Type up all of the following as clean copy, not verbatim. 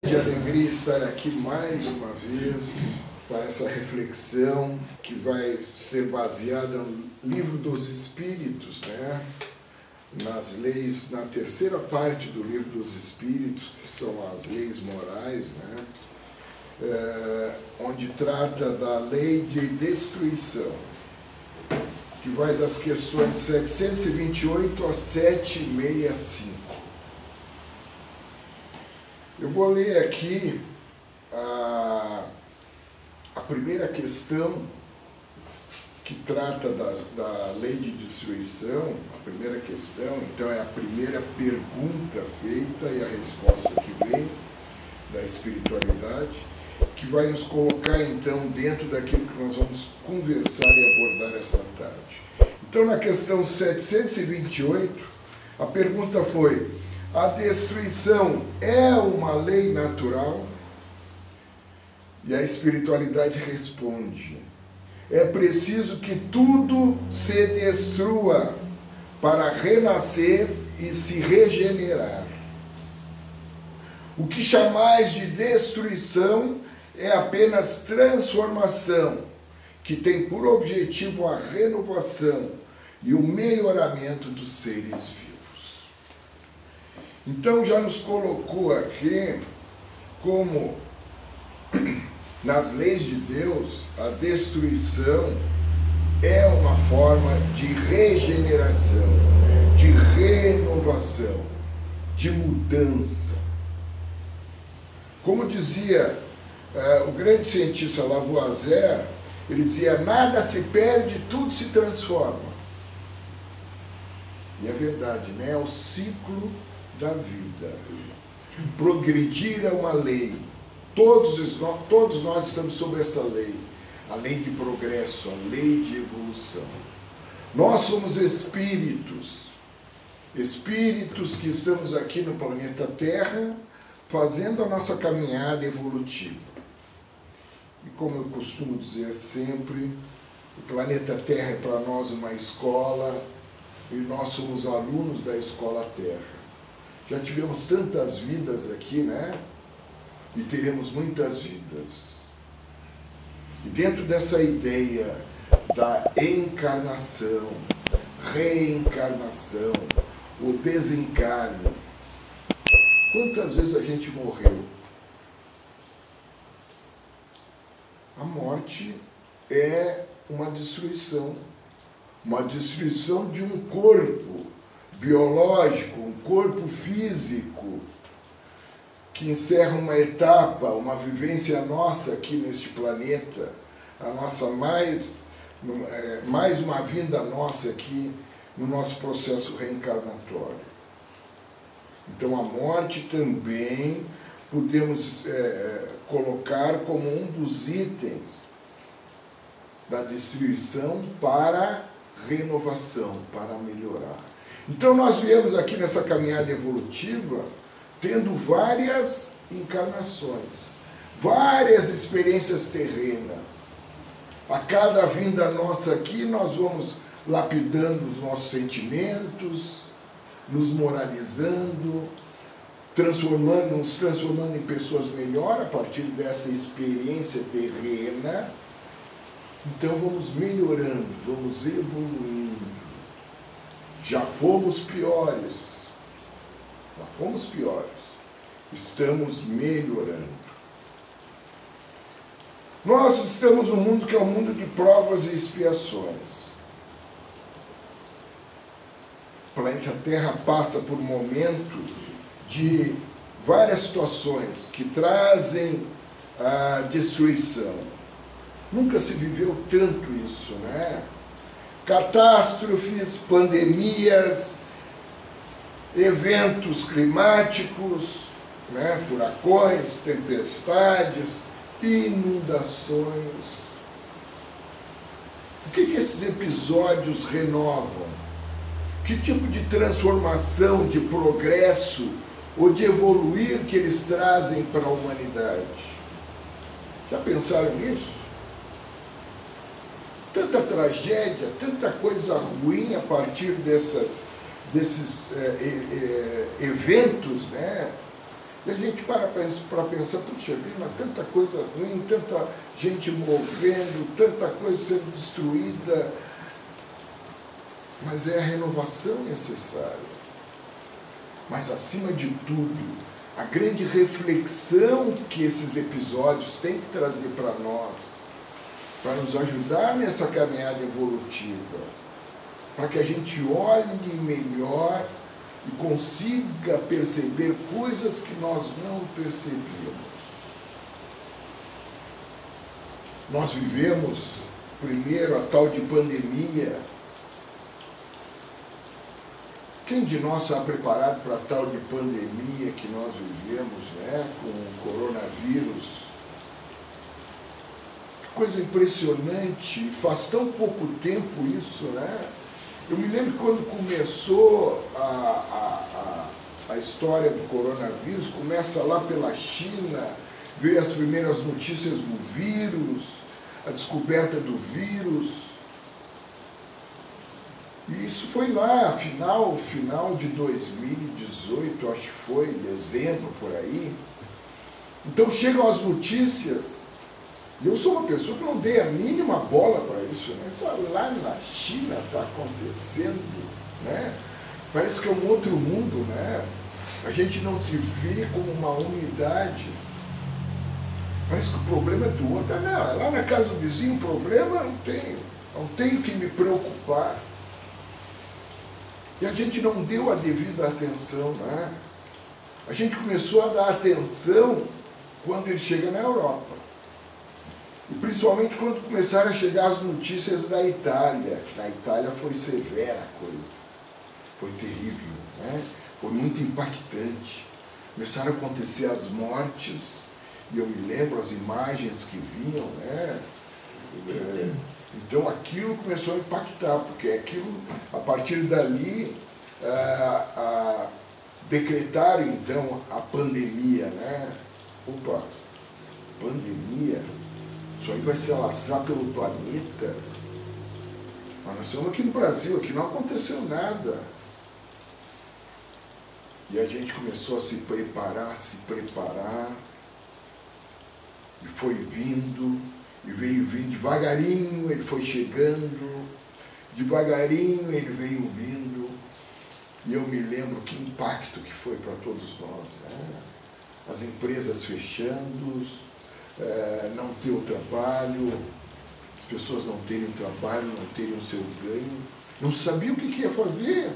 De alegria estar aqui mais uma vez para essa reflexão que vai ser baseada no Livro dos Espíritos, né? Nas leis, na terceira parte do Livro dos Espíritos, que são as leis morais, né? Onde trata da lei de destruição, que vai das questões 728 a 765. Eu vou ler aqui a primeira questão que trata da lei de destruição, a primeira questão, então é a primeira pergunta feita e a resposta que vem da espiritualidade, que vai nos colocar então dentro daquilo que nós vamos conversar e abordar essa tarde. Então na questão 728, a pergunta foi: a destruição é uma lei natural? E a espiritualidade responde: é preciso que tudo se destrua para renascer e se regenerar. O que chamais de destruição é apenas transformação, que tem por objetivo a renovação e o melhoramento dos seres vivos. Então já nos colocou aqui como nas leis de Deus a destruição é uma forma de regeneração, de renovação, de mudança. Como dizia o grande cientista Lavoisier, ele dizia: nada se perde, tudo se transforma. E é verdade, né? É o ciclo da vida. Progredir é uma lei. Todos nós estamos sobre essa lei. A lei de progresso, a lei de evolução. Nós somos espíritos. Espíritos que estamos aqui no planeta Terra fazendo a nossa caminhada evolutiva. E como eu costumo dizer sempre, o planeta Terra é para nós uma escola e nós somos alunos da escola Terra. Já tivemos tantas vidas aqui, né? E teremos muitas vidas. E dentro dessa ideia da encarnação, reencarnação, o desencarne, quantas vezes a gente morreu? A morte é uma destruição de um corpo biológico, um corpo físico, que encerra uma etapa, uma vivência nossa aqui neste planeta, a nossa mais uma vinda nossa aqui no nosso processo reencarnatório. Então a morte também podemos colocar como um dos itens da destruição para renovação, para melhorar. Então nós viemos aqui nessa caminhada evolutiva tendo várias encarnações, várias experiências terrenas. A cada vinda nossa aqui, nós vamos lapidando os nossos sentimentos, nos moralizando, nos transformando em pessoas melhores a partir dessa experiência terrena. Então vamos melhorando, vamos evoluindo. Já fomos piores. Estamos melhorando. Nós estamos num mundo que é um mundo de provas e expiações. O planeta Terra passa por momentos de várias situações que trazem a destruição. Nunca se viveu tanto isso, né? Catástrofes, pandemias, eventos climáticos, né? Furacões, tempestades, inundações. O que esses episódios renovam? Que tipo de transformação, de progresso ou de evoluir que eles trazem para a humanidade? Já pensaram nisso? Tanta tragédia, tanta coisa ruim a partir desses eventos, né? E a gente para pensar, puxa vida, tanta coisa ruim, tanta gente morrendo, tanta coisa sendo destruída. Mas é a renovação necessária. Mas, acima de tudo, a grande reflexão que esses episódios têm que trazer para nós, para nos ajudar nessa caminhada evolutiva, para que a gente olhe melhor e consiga perceber coisas que nós não percebíamos. Nós vivemos, primeiro, a tal de pandemia. Quem de nós está preparado para a tal de pandemia que nós vivemos, né, com o coronavírus? Que coisa impressionante, faz tão pouco tempo isso, né? Eu me lembro quando começou a história do coronavírus, começa lá pela China, veio as primeiras notícias do vírus, a descoberta do vírus. E isso foi lá, final de 2018, acho que foi, dezembro, por aí. Então chegam as notícias, e eu sou uma pessoa que não dei a mínima bola para isso, né? Lá na China está acontecendo, né? Parece que é um outro mundo, né? A gente não se vê como uma unidade. Parece que o problema é do outro. Não, lá na casa do vizinho, problema não tenho que me preocupar. E a gente não deu a devida atenção, né? A gente começou a dar atenção quando ele chega na Europa. E principalmente quando começaram a chegar as notícias da Itália. Na Itália foi severa a coisa. Foi terrível, né? Foi muito impactante. Começaram a acontecer as mortes, e eu me lembro as imagens que vinham, né? Então aquilo começou a impactar, porque aquilo, a partir dali, decretaram então a pandemia, né? Opa, pandemia, isso aí vai se alastrar pelo planeta. Mas nós estamos aqui no Brasil, aqui não aconteceu nada. E a gente começou a se preparar, e foi vindo, e veio vindo devagarinho, ele foi chegando, devagarinho ele veio vindo, e eu me lembro que impacto que foi para todos nós, né? As empresas fechando, não ter o trabalho, as pessoas não terem trabalho, não terem o seu ganho, não sabiam o que ia fazer.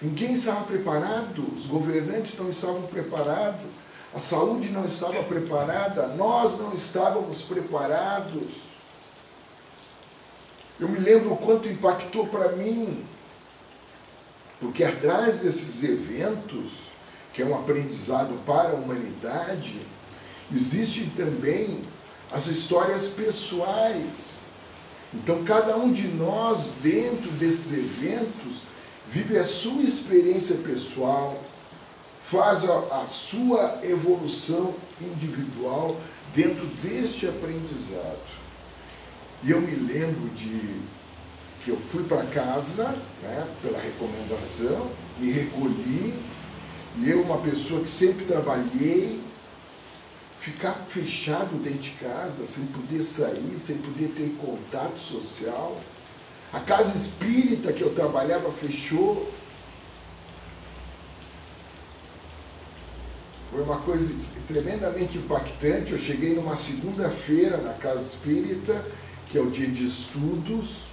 Ninguém estava preparado, os governantes não estavam preparados, a saúde não estava preparada, nós não estávamos preparados. Eu me lembro o quanto impactou para mim, porque atrás desses eventos, que é um aprendizado para a humanidade, existem também as histórias pessoais. Então, cada um de nós, dentro desses eventos, vive a sua experiência pessoal, faz a sua evolução individual dentro deste aprendizado. E eu me lembro que eu fui para casa, né, pela recomendação, me recolhi, e eu, uma pessoa que sempre trabalhei, ficar fechado dentro de casa, sem poder sair, sem poder ter contato social. A casa espírita que eu trabalhava fechou. Foi uma coisa tremendamente impactante. Eu cheguei numa segunda-feira na casa espírita, que é o dia de estudos,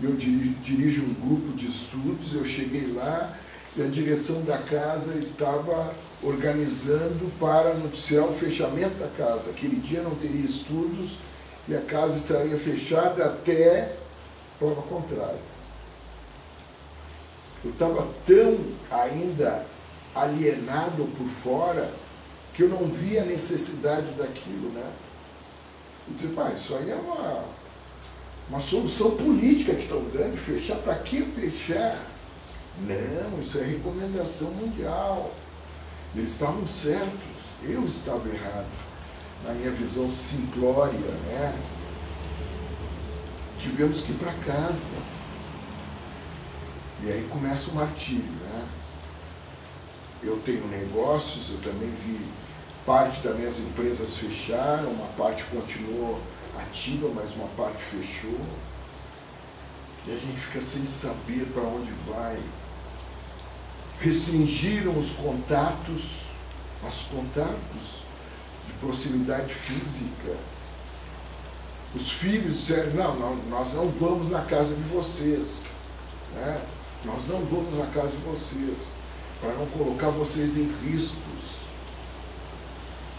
e eu dirijo um grupo de estudos. Eu cheguei lá e a direção da casa estava organizando para anunciar o fechamento da casa. Aquele dia não teria estudos e a casa estaria fechada até prova contrária. Eu estava tão ainda alienado por fora que eu não via a necessidade daquilo, né? Eu disse, pai, isso aí é uma solução política que estão dando, fechar, para que fechar? Não, isso é recomendação mundial. Eles estavam certos, eu estava errado, na minha visão simplória, né? Tivemos que ir para casa. E aí começa o martírio, né? eu tenho negócios, eu também vi parte das minhas empresas fecharam, uma parte continuou ativa, mas uma parte fechou. E a gente fica sem saber para onde vai. Restringiram os contatos de proximidade física. Os filhos disseram, não, nós não vamos na casa de vocês, né? Nós não vamos na casa de vocês, para não colocar vocês em riscos.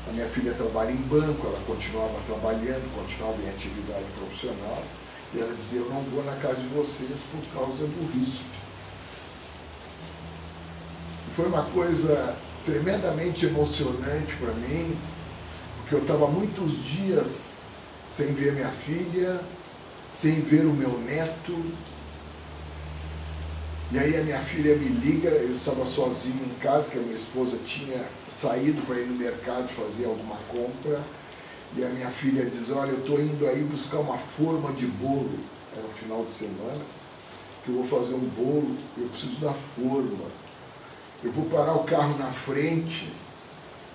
A minha filha trabalha em banco, ela continuava trabalhando, continuava em atividade profissional, e ela dizia, eu não vou na casa de vocês por causa do risco. E foi uma coisa tremendamente emocionante para mim, porque eu estava muitos dias sem ver minha filha, sem ver o meu neto. E aí a minha filha me liga, eu estava sozinho em casa, que a minha esposa tinha saído para ir no mercado fazer alguma compra, e a minha filha diz, olha, eu estou indo aí buscar uma forma de bolo, era um final de semana, que eu vou fazer um bolo, eu preciso da forma. Eu vou parar o carro na frente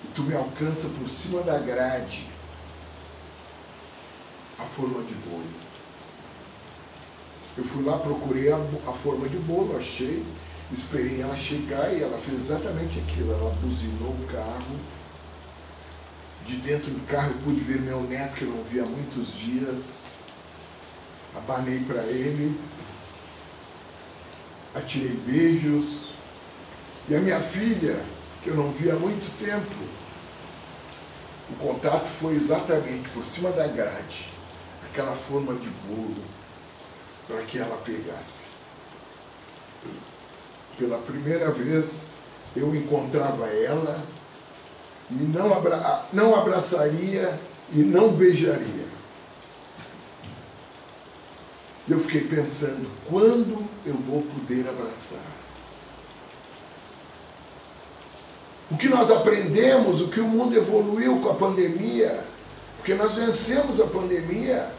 e tu me alcança por cima da grade a forma de bolo. Eu fui lá, procurei a forma de bolo, achei, esperei ela chegar e ela fez exatamente aquilo. Ela buzinou o carro. De dentro do carro eu pude ver meu neto, que eu não via há muitos dias. Abanei para ele, atirei beijos. E a minha filha, que eu não via há muito tempo, o contato foi exatamente por cima da grade, aquela forma de bolo, para que ela pegasse. Pela primeira vez, eu encontrava ela e não abraçaria e não beijaria. Eu fiquei pensando, quando eu vou poder abraçar? O que nós aprendemos, o que o mundo evoluiu com a pandemia, porque nós vencemos a pandemia,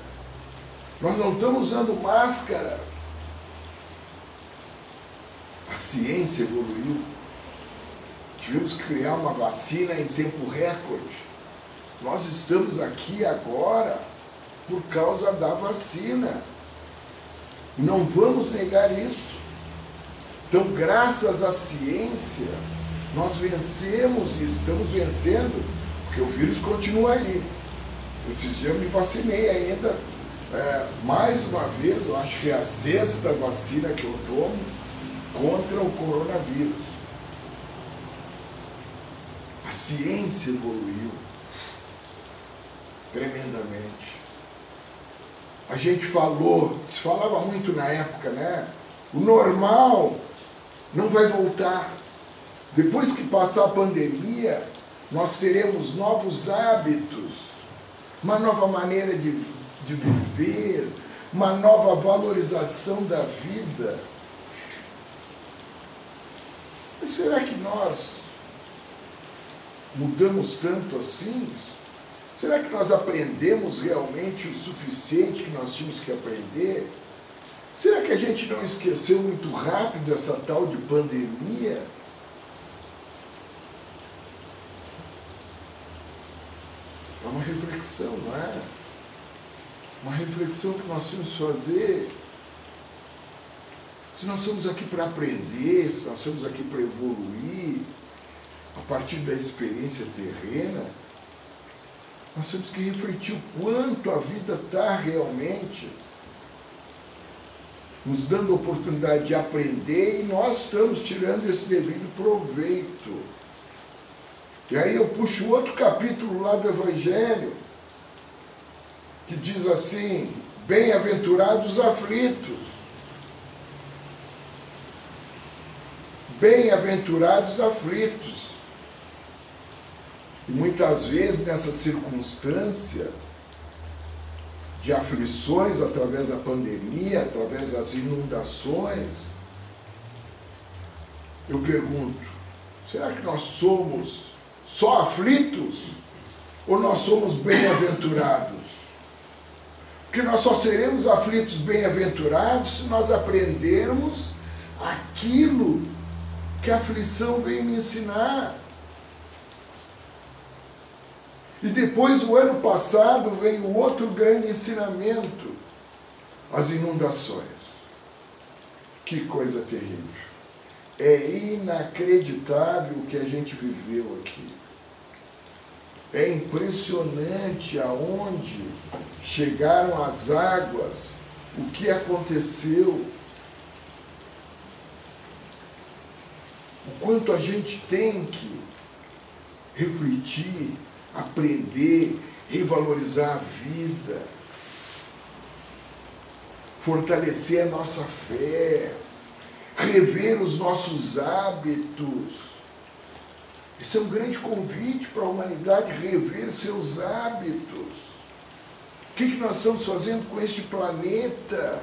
nós não estamos usando máscaras. A ciência evoluiu. Tivemos que criar uma vacina em tempo recorde. Nós estamos aqui agora por causa da vacina. Não vamos negar isso. Então, graças à ciência, nós vencemos e estamos vencendo, porque o vírus continua aí. Esses dias eu me vacinei ainda, mais uma vez, eu acho que é a 6ª vacina que eu tomo contra o coronavírus. A ciência evoluiu tremendamente. A gente se falava muito na época, né? O normal não vai voltar. Depois que passar a pandemia, nós teremos novos hábitos, uma nova maneira de viver, uma nova valorização da vida. Mas será que nós mudamos tanto assim? Será que nós aprendemos realmente o suficiente que nós tínhamos que aprender? Será que a gente não esqueceu muito rápido essa tal de pandemia? É uma reflexão, não é? Uma reflexão que nós temos que fazer. Se nós estamos aqui para aprender, se nós estamos aqui para evoluir, a partir da experiência terrena, nós temos que refletir o quanto a vida está realmente nos dando a oportunidade de aprender e nós estamos tirando esse devido proveito. E aí eu puxo outro capítulo lá do Evangelho, que diz assim, bem-aventurados os aflitos. Bem-aventurados os aflitos. E muitas vezes nessa circunstância de aflições através da pandemia, através das inundações, eu pergunto, será que nós somos só aflitos ou nós somos bem-aventurados? Porque nós só seremos aflitos bem-aventurados se nós aprendermos aquilo que a aflição veio me ensinar. E depois, o ano passado, veio outro grande ensinamento: as inundações. Que coisa terrível. É inacreditável o que a gente viveu aqui. É impressionante aonde chegaram as águas, o que aconteceu, o quanto a gente tem que refletir, aprender, revalorizar a vida, fortalecer a nossa fé, rever os nossos hábitos. Esse é um grande convite para a humanidade, rever seus hábitos. O que nós estamos fazendo com este planeta?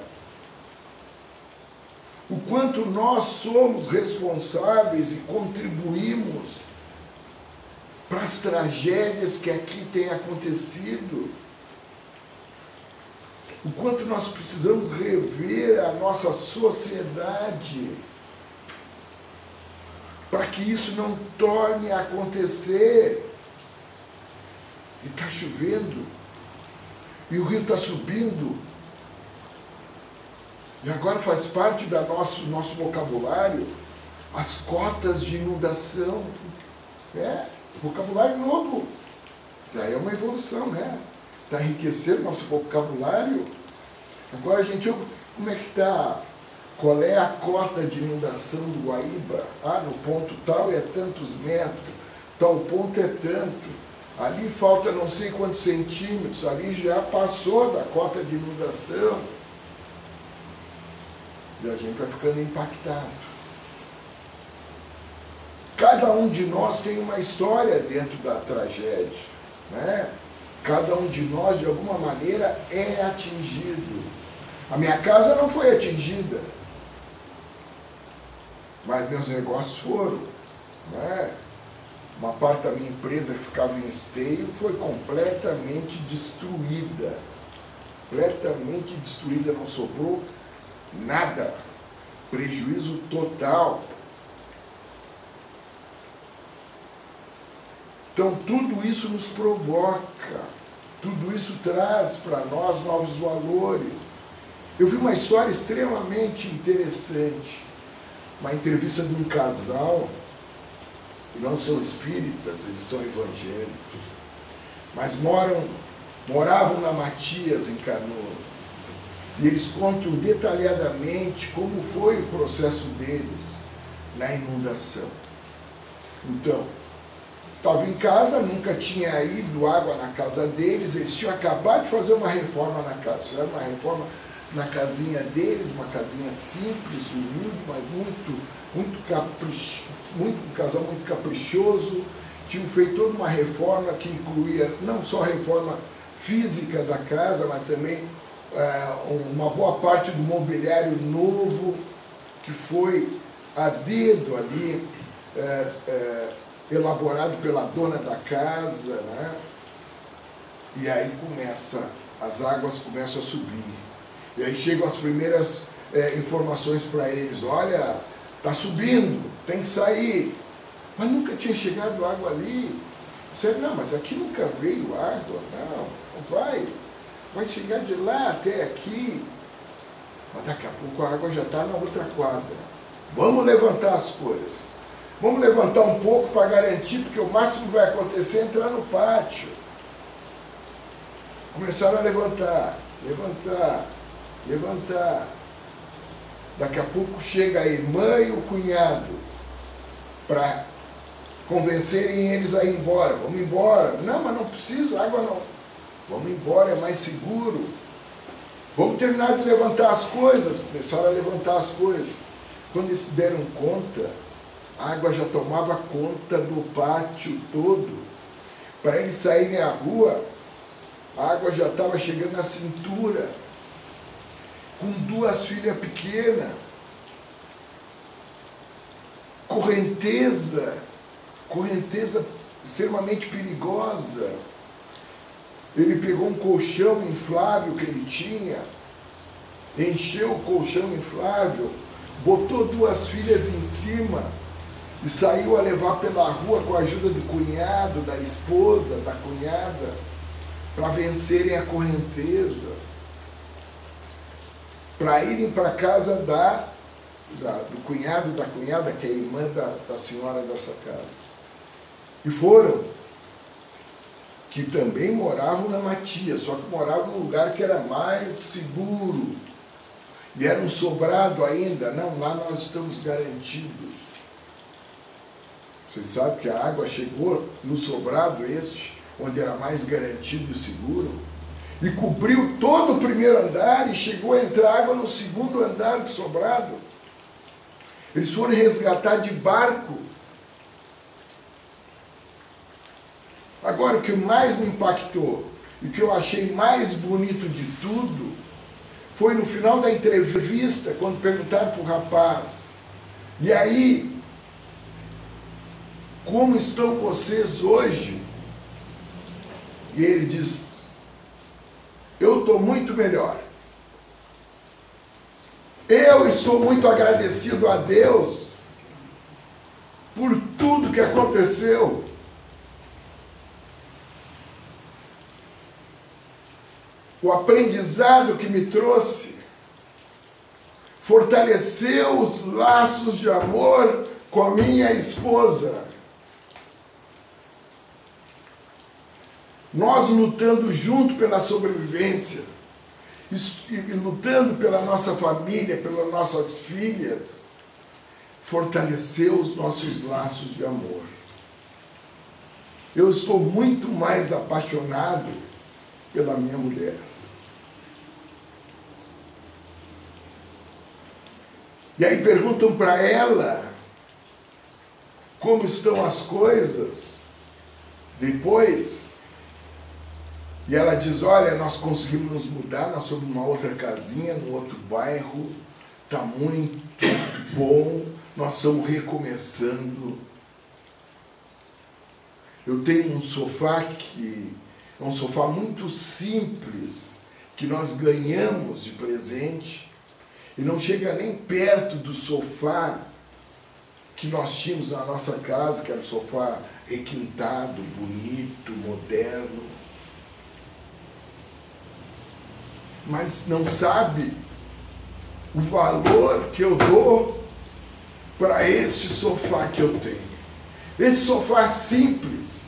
O quanto nós somos responsáveis e contribuímos para as tragédias que aqui têm acontecido. O quanto nós precisamos rever a nossa sociedade para que isso não torne a acontecer. E está chovendo, e o rio está subindo, e agora faz parte do nosso vocabulário as cotas de inundação. Vocabulário novo. Já é uma evolução, né? Está enriquecendo nosso vocabulário. Agora a gente ouve como é que está. Qual é a cota de inundação do Guaíba? No ponto tal é tantos metros, tal ponto é tanto. Ali falta não sei quantos centímetros, ali já passou da cota de inundação. E a gente vai ficando impactado. Cada um de nós tem uma história dentro da tragédia, né? Cada um de nós, de alguma maneira, é atingido. A minha casa não foi atingida, mas meus negócios foram, né? Uma parte da minha empresa que ficava em Esteio foi completamente destruída. Completamente destruída, não sobrou nada. Prejuízo total. Então, tudo isso nos provoca, tudo isso traz para nós novos valores. Eu vi uma história extremamente interessante, uma entrevista de um casal, que não são espíritas, eles são evangélicos, mas moravam na Matias, em Canoas, e eles contam detalhadamente como foi o processo deles na inundação. Então, estava em casa, nunca tinha ido água na casa deles, eles tinham acabado de fazer uma reforma na casa, fizeram uma reforma na casinha deles, uma casinha simples, humilde, mas um casal muito caprichoso. Tinham feito toda uma reforma que incluía não só a reforma física da casa, mas também uma boa parte do mobiliário novo, que foi a dedo ali, elaborado pela dona da casa, né? E aí as águas começam a subir. E aí chegam as primeiras informações para eles: olha, está subindo, tem que sair. Mas nunca tinha chegado água ali. Você, não, mas aqui nunca veio água. Não vai chegar de lá até aqui. Mas daqui a pouco a água já está na outra quadra. Vamos levantar as coisas. Vamos levantar um pouco para garantir, porque o máximo que vai acontecer é entrar no pátio. Começaram a levantar. Daqui a pouco chega a irmã e o cunhado para convencerem eles a ir embora. Vamos embora. Não, mas não precisa, água não. Vamos embora, é mais seguro. Vamos terminar de levantar as coisas. Começaram a levantar as coisas. Quando eles se deram conta, a água já tomava conta do pátio todo. Para eles saírem à rua, a água já estava chegando na cintura. Com 2 filhas pequenas. Correnteza extremamente perigosa. Ele pegou um colchão inflável que ele tinha, encheu o colchão inflável, botou 2 filhas em cima e saiu a levar pela rua com a ajuda do cunhado, da esposa, da cunhada, para vencerem a correnteza, para irem para a casa do cunhado, da cunhada, que é a irmã da senhora dessa casa. E foram, que também moravam na Matias, só que moravam num lugar que era mais seguro. E era um sobrado ainda. Não, lá nós estamos garantidos. Vocês sabem que a água chegou no sobrado este, onde era mais garantido e seguro, e cobriu todo o primeiro andar e chegou a entrar água no segundo andar do sobrado. Eles foram resgatar de barco. Agora, o que mais me impactou e o que eu achei mais bonito de tudo foi no final da entrevista, quando perguntaram para o rapaz: e aí, como estão vocês hoje? E ele diz: eu estou muito melhor. Eu estou muito agradecido a Deus por tudo que aconteceu. O aprendizado que me trouxe fortaleceu os laços de amor com a minha esposa. Nós lutando junto pela sobrevivência, e lutando pela nossa família, pelas nossas filhas, fortaleceu os nossos laços de amor. Eu estou muito mais apaixonado pela minha mulher. E aí perguntam para ela como estão as coisas depois. E ela diz: olha, nós conseguimos nos mudar, nós somos numa outra casinha, num outro bairro, está muito bom, nós estamos recomeçando. Eu tenho um sofá que é um sofá muito simples, que nós ganhamos de presente, e não chega nem perto do sofá que nós tínhamos na nossa casa, que era um sofá requintado, bonito, moderno. Mas não sabe o valor que eu dou para este sofá que eu tenho. Esse sofá simples,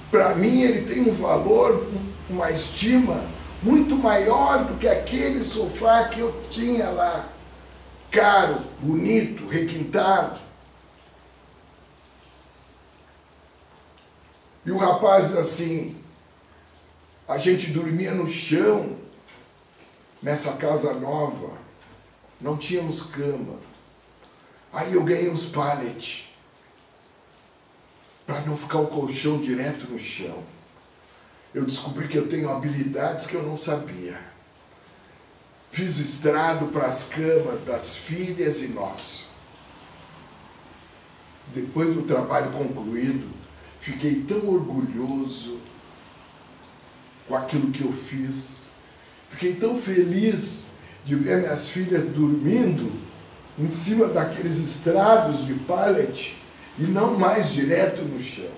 para mim ele tem um valor, uma estima muito maior do que aquele sofá que eu tinha lá, caro, bonito, requintado. E o rapaz diz assim: a gente dormia no chão, nessa casa nova, não tínhamos cama. Aí eu ganhei uns pallets, para não ficar o colchão direto no chão. Eu descobri que eu tenho habilidades que eu não sabia. Fiz estrado para as camas das filhas e nós. Depois do trabalho concluído, fiquei tão orgulhoso com aquilo que eu fiz. Fiquei tão feliz de ver minhas filhas dormindo em cima daqueles estrados de pallet e não mais direto no chão.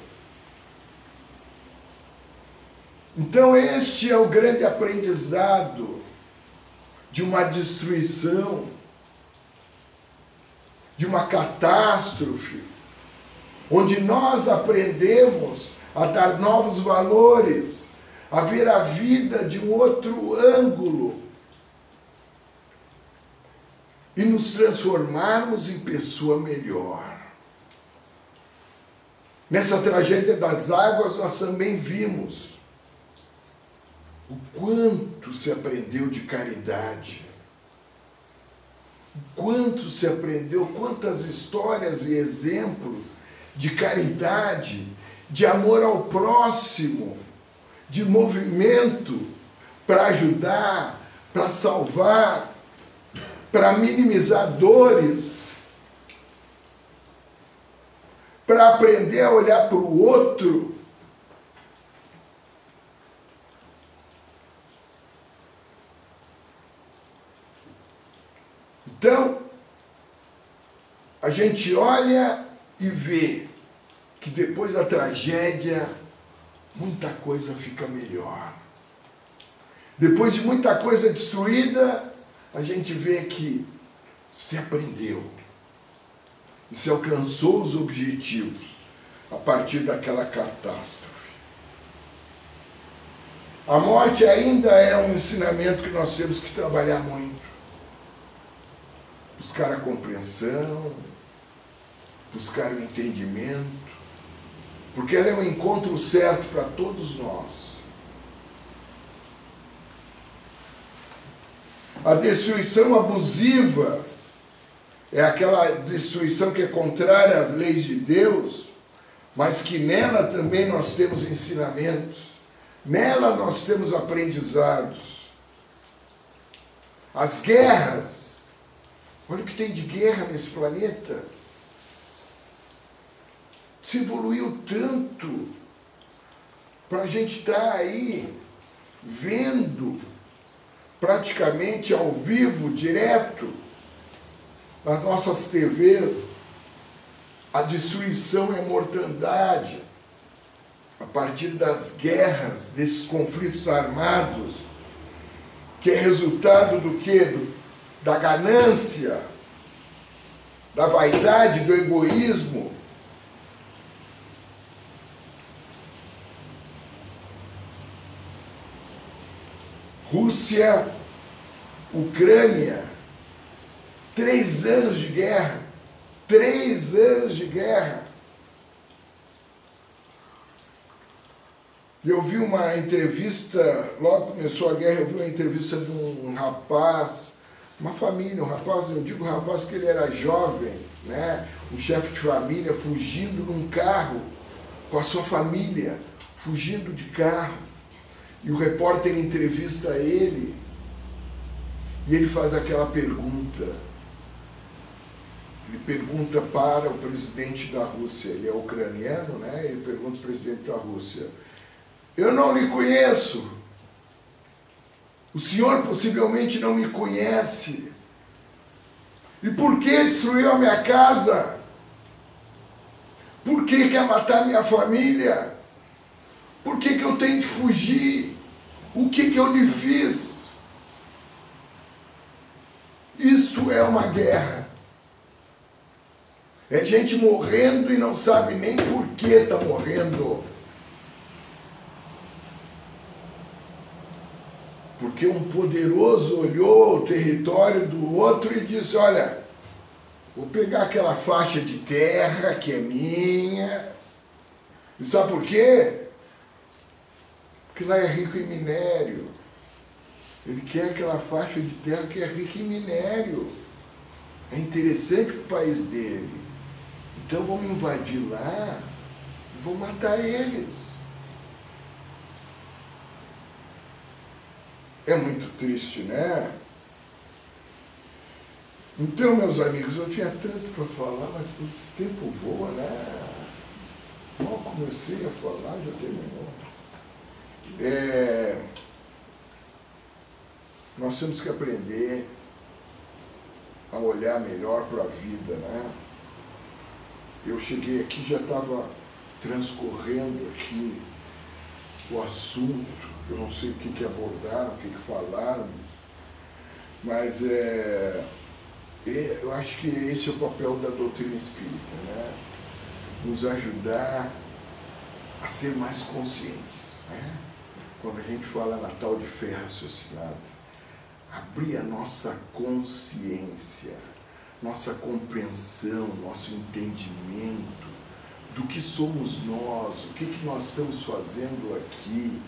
Então este é o grande aprendizado de uma destruição, de uma catástrofe, onde nós aprendemos a dar novos valores, a ver a vida de um outro ângulo e nos transformarmos em pessoa melhor. Nessa tragédia das águas nós também vimos o quanto se aprendeu de caridade, o quanto se aprendeu, quantas histórias e exemplos de caridade, de amor ao próximo, de movimento para ajudar, para salvar, para minimizar dores, para aprender a olhar para o outro. Então, a gente olha e vê que depois da tragédia, muita coisa fica melhor. Depois de muita coisa destruída, a gente vê que se aprendeu, e se alcançou os objetivos a partir daquela catástrofe. A morte ainda é um ensinamento que nós temos que trabalhar muito. Buscar a compreensão, buscar o entendimento, porque ela é o encontro certo para todos nós. A destruição abusiva é aquela destruição que é contrária às leis de Deus, mas que nela também nós temos ensinamentos, nela nós temos aprendizados. As guerras, olha o que tem de guerra nesse planeta. Se evoluiu tanto para a gente estar aí vendo praticamente ao vivo, direto, nas nossas TVs, a destruição e a mortandade a partir das guerras, desses conflitos armados, que é resultado do quê? Da ganância, da vaidade, do egoísmo. Rússia, Ucrânia, 3 anos de guerra. 3 anos de guerra. Eu vi uma entrevista, logo que começou a guerra, eu vi uma entrevista de um rapaz, uma família, um rapaz, eu digo rapaz que ele era jovem, né? Um chefe de família fugindo num carro com a sua família, fugindo de carro. E o repórter entrevista ele, e ele faz aquela pergunta. Ele pergunta para o presidente da Rússia, ele é ucraniano, né? Ele pergunta ao presidente da Rússia: eu não lhe conheço, o senhor possivelmente não me conhece, e por que destruiu a minha casa? Por que quer matar minha família? Por que eu tenho que fugir? O que eu lhe fiz? Isto é uma guerra. É gente morrendo e não sabe nem por que está morrendo. Porque um poderoso olhou o território do outro e disse: olha, vou pegar aquela faixa de terra que é minha. E sabe por quê? Porque lá é rico em minério. Ele quer aquela faixa de terra que é rica em minério. É interessante para o país dele. Então vamos invadir lá e vamos matar eles. É muito triste, né? Então, meus amigos, eu tinha tanto para falar, mas o tempo voa, né? Mal comecei a falar, já terminou. Nós temos que aprender a olhar melhor para a vida, né? Eu cheguei aqui, já estava transcorrendo aqui o assunto, eu não sei o que abordaram, o que falaram, mas eu acho que esse é o papel da doutrina espírita, né? Nos ajudar a ser mais conscientes, né? Quando a gente fala na tal de fé raciocinada, abrir a nossa consciência, nossa compreensão, nosso entendimento do que somos nós, o que nós estamos fazendo aqui,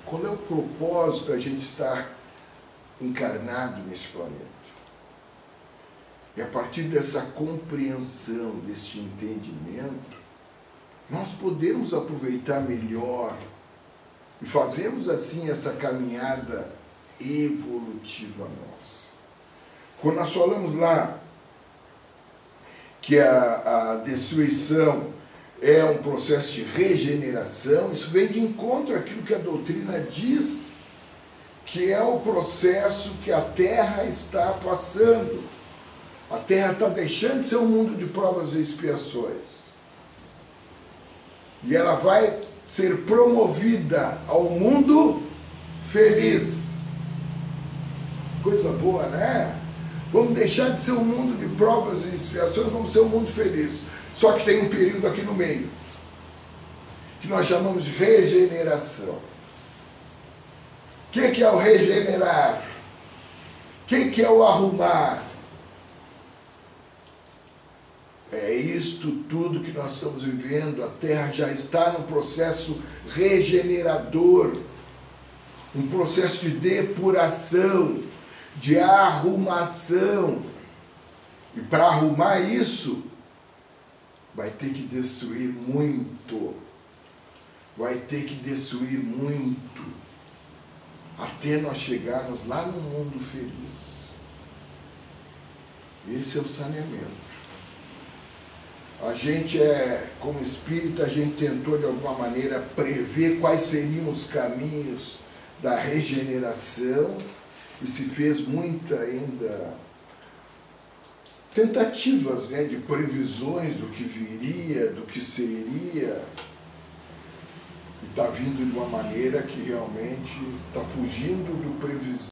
qual é o propósito da gente estar encarnado nesse planeta. E a partir dessa compreensão, desse entendimento, nós podemos aproveitar melhor e fazermos assim essa caminhada evolutiva nossa. Quando nós falamos lá que a destruição é um processo de regeneração, isso vem de encontro àquilo que a doutrina diz, que é o processo que a Terra está passando. A Terra está deixando de ser um mundo de provas e expiações. E ela vai ser promovida ao mundo feliz. Coisa boa, né? Vamos deixar de ser um mundo de provas e expiações, vamos ser um mundo feliz. Só que tem um período aqui no meio, que nós chamamos de regeneração. O que é o regenerar? O que é o arrumar? É isto tudo que nós estamos vivendo. A Terra já está num processo regenerador, um processo de depuração, de arrumação. E para arrumar isso, vai ter que destruir muito. Vai ter que destruir muito. Até nós chegarmos lá no mundo feliz. Esse é o saneamento. A gente como espírita, a gente tentou de alguma maneira prever quais seriam os caminhos da regeneração e se fez muita ainda tentativas, né, de previsões do que viria, do que seria, e está vindo de uma maneira que realmente está fugindo do previsível.